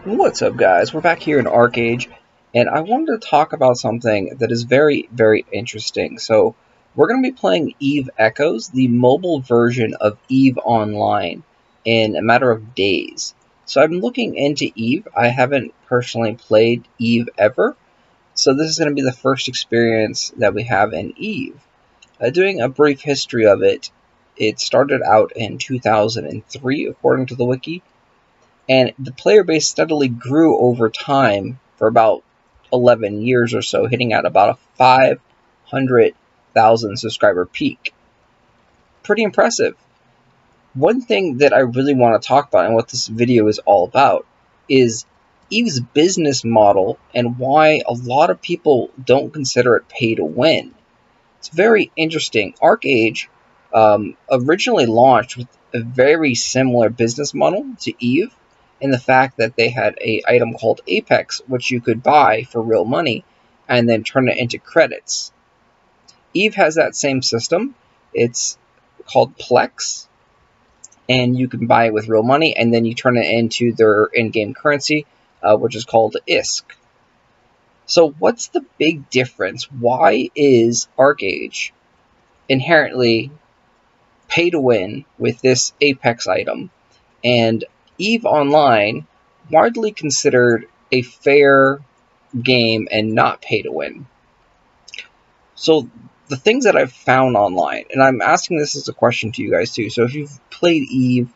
What's up, guys? We're back here in Archeage, and I wanted to talk about something that is very, very interesting. So, we're going to be playing EVE Echoes, the mobile version of EVE Online, in a matter of days. So, I've been looking into EVE. I haven't personally played EVE ever, so this is going to be the first experience that we have in EVE. Doing a brief history of it, it started out in 2003, according to the wiki, and the player base steadily grew over time for about 11 years or so, hitting at about a 500,000 subscriber peak. Pretty impressive. One thing that I really want to talk about and what this video is all about is EVE's business model and why a lot of people don't consider it pay to win. It's very interesting. Archeage originally launched with a very similar business model to EVE, in the fact that they had an item called Apex, which you could buy for real money and then turn it into credits. EVE has that same system. It's called plex, and you can buy it with real money, and then you turn it into their in-game currency, which is called ISK. So what's the big difference? Why is Archeage inherently pay to win with this Apex item, and EVE Online widely considered a fair game and not pay to win? So the things that I've found online, and I'm asking this as a question to you guys too, so if you've played EVE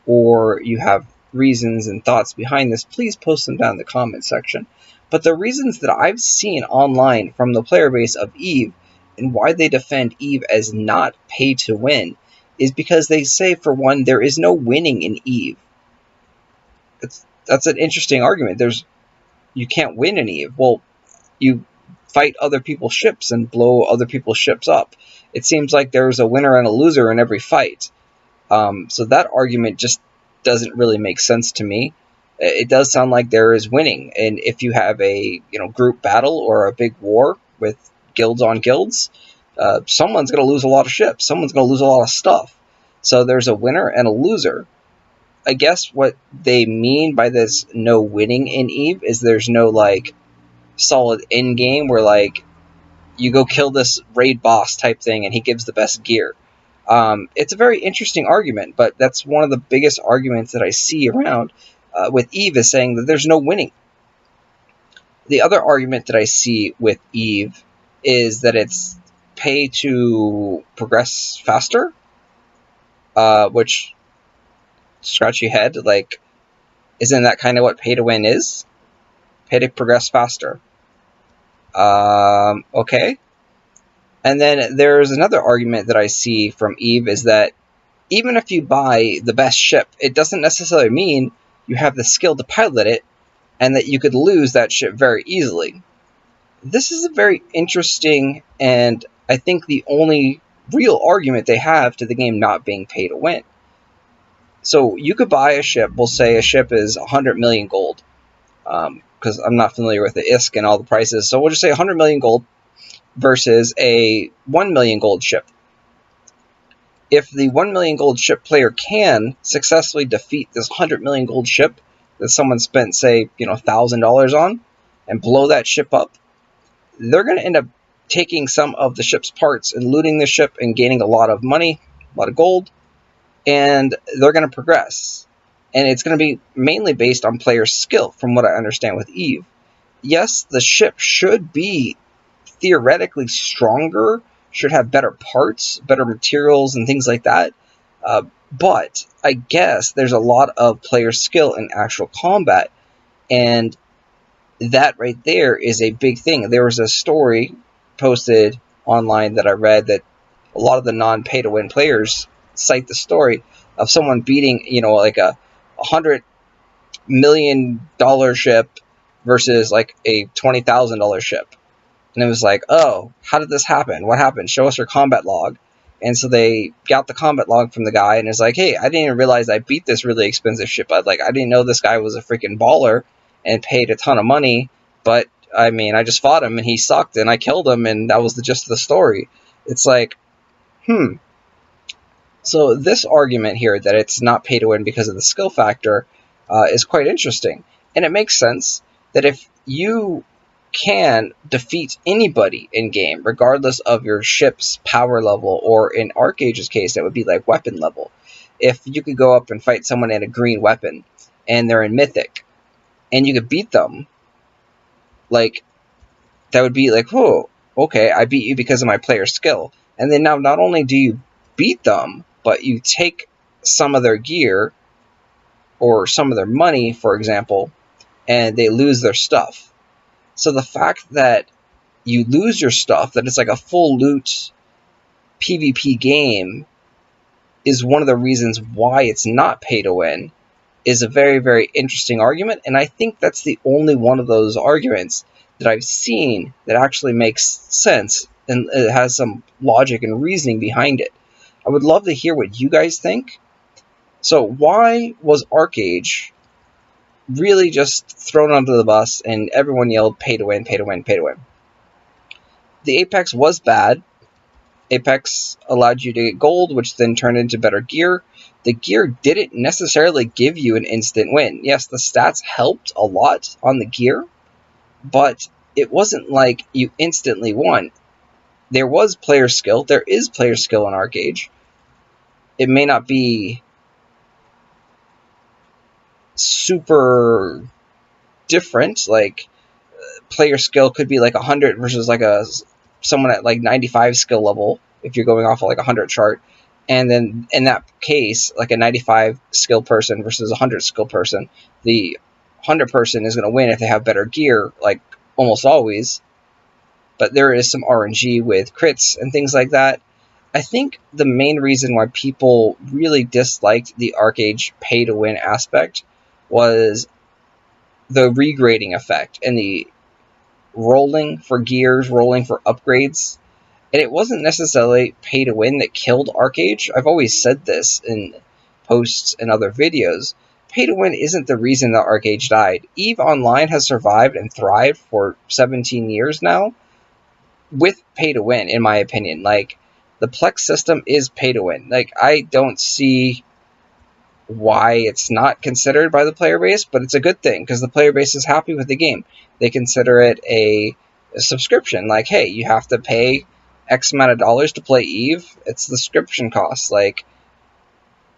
or you have reasons and thoughts behind this, please post them down in the comment section. But the reasons that I've seen online from the player base of EVE and why they defend EVE as not pay to win is because they say, for one, there is no winning in EVE. That's an interesting argument. You can't win in EVE. Well, you fight other people's ships and blow other people's ships up. It seems like there's a winner and a loser in every fight. So that argument just doesn't really make sense to me. It does sound like there is winning, and if you have a group battle or a big war with guilds on guilds, someone's going to lose a lot of ships. Someone's going to lose a lot of stuff. So there's a winner and a loser. I guess what they mean by this no winning in EVE is there's no solid end game where you go kill this raid boss type thing and he gives the best gear. It's a very interesting argument, but that's one of the biggest arguments that I see around with EVE, is saying that there's no winning. The other argument that I see with EVE is that it's pay to progress faster, which, scratch your head, isn't that kind of what pay to win is? Pay to progress faster. Okay. And then there's another argument that I see from EVE, is that even if you buy the best ship, it doesn't necessarily mean you have the skill to pilot it, and that you could lose that ship very easily. This is a very interesting, and I think the only real argument they have to the game not being pay to win. So you could buy a ship, we'll say a ship is 100 million gold, because I'm not familiar with the ISK and all the prices, so we'll just say 100 million gold versus a 1 million gold ship. If the 1 million gold ship player can successfully defeat this 100 million gold ship that someone spent, say, $1,000 on, and blow that ship up, they're going to end up taking some of the ship's parts and looting the ship and gaining a lot of money, a lot of gold, and they're going to progress. And it's going to be mainly based on player skill, from what I understand with EVE. Yes, the ship should be theoretically stronger, should have better parts, better materials, and things like that. But I guess there's a lot of player skill in actual combat, and that right there is a big thing. There was a story posted online that I read that a lot of the non-pay-to-win players cite the story of someone beating, like a $100 million ship versus like a $20,000 ship. And it was like, oh, how did this happen? What happened? Show us your combat log. And so they got the combat log from the guy, and it's like, hey, I didn't even realize I beat this really expensive ship. I didn't know this guy was a freaking baller and paid a ton of money. But, I mean, I just fought him, and he sucked, and I killed him, and that was the gist of the story. It's like, So this argument here that it's not pay to win because of the skill factor is quite interesting. And it makes sense that if you can defeat anybody in game, regardless of your ship's power level, or in Archeage's case, that would be like weapon level. If you could go up and fight someone in a green weapon, and they're in Mythic, and you could beat them, like, that would be like, whoa, okay, I beat you because of my player skill. And then now not only do you beat them, but you take some of their gear, or some of their money, for example, and they lose their stuff. So the fact that you lose your stuff, that it's like a full loot PvP game, is one of the reasons why it's not pay to win, is a very, very interesting argument. And I think that's the only one of those arguments that I've seen that actually makes sense and it has some logic and reasoning behind it. I would love to hear what you guys think. So why was Archeage really just thrown onto the bus and everyone yelled pay to win, pay to win, pay to win? The Apex was bad. Apex allowed you to get gold, which then turned into better gear. The gear didn't necessarily give you an instant win. Yes, the stats helped a lot on the gear, but it wasn't like you instantly won. There was player skill. There is player skill in Archeage. It may not be super different. Like, player skill could be like 100 versus like someone at like 95 skill level, if you're going off of like a 100 chart. And then in that case, like a 95 skill person versus a 100 skill person, the 100 person is going to win if they have better gear, like almost always. But there is some RNG with crits and things like that. I think the main reason why people really disliked the Archeage pay to win aspect was the regrading effect and the rolling for gears, rolling for upgrades. And it wasn't necessarily pay to win that killed Archeage. I've always said this in posts and other videos. Pay to win isn't the reason that Archeage died. EVE Online has survived and thrived for 17 years now with pay to win, in my opinion. Like, the plex system is pay to win. Like, I don't see why it's not considered by the player base, but it's a good thing because the player base is happy with the game. They consider it a subscription. Like, hey, you have to pay X amount of dollars to play EVE. It's the subscription cost. Like,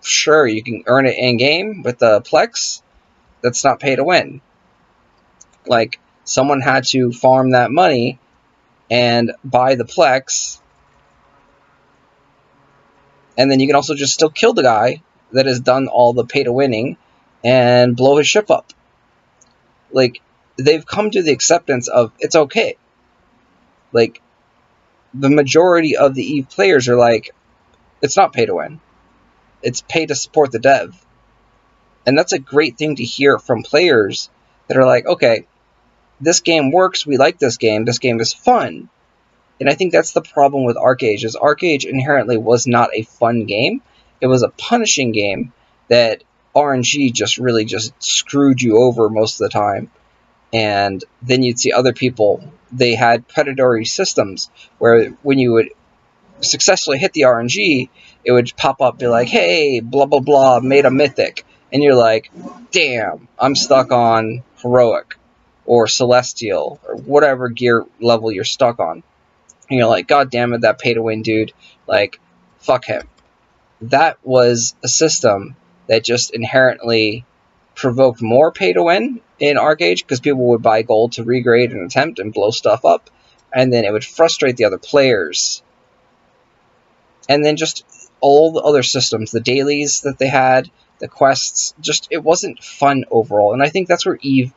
sure, you can earn it in game with the plex. That's not pay to win. Like, someone had to farm that money and buy the plex, and then you can also just still kill the guy that has done all the pay to winning and blow his ship up. Like, they've come to the acceptance of it's okay. Like, the majority of the EVE players are like, it's not pay to win. It's pay to support the dev. And that's a great thing to hear from players that are like, okay, this game works, we like this game is fun. And I think that's the problem with Archeage, is Archeage inherently was not a fun game. It was a punishing game that RNG just really just screwed you over most of the time. And then you'd see other people, they had predatory systems where when you would successfully hit the RNG, it would pop up, be like, hey, blah, blah, blah, made a mythic. And you're like, damn, I'm stuck on heroic or celestial or whatever gear level you're stuck on. And you're like, God damn it, that pay to win dude. Like, fuck him. That was a system that just inherently provoked more pay to win in Archeage, because people would buy gold to regrade and attempt and blow stuff up, and then it would frustrate the other players. And then just all the other systems, the dailies that they had, the quests, just it wasn't fun overall. And I think that's where EVE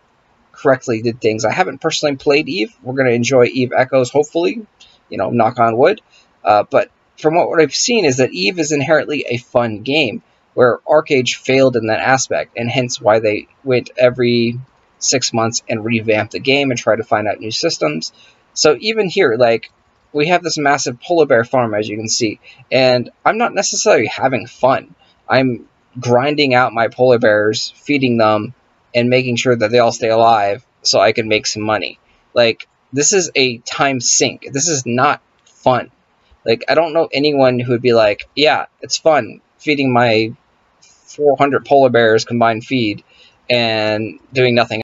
correctly did things. I haven't personally played EVE. We're going to enjoy EVE Echoes, hopefully, knock on wood. But from what I've seen is that EVE is inherently a fun game, where Archeage failed in that aspect, and hence why they went every 6 months and revamped the game and tried to find out new systems. So even here, like, we have this massive polar bear farm, as you can see, and I'm not necessarily having fun. I'm grinding out my polar bears, feeding them, and making sure that they all stay alive so I can make some money. Like, this is a time sink. This is not fun. Like, I don't know anyone who would be like, yeah, it's fun feeding my 400 polar bears combined feed and doing nothing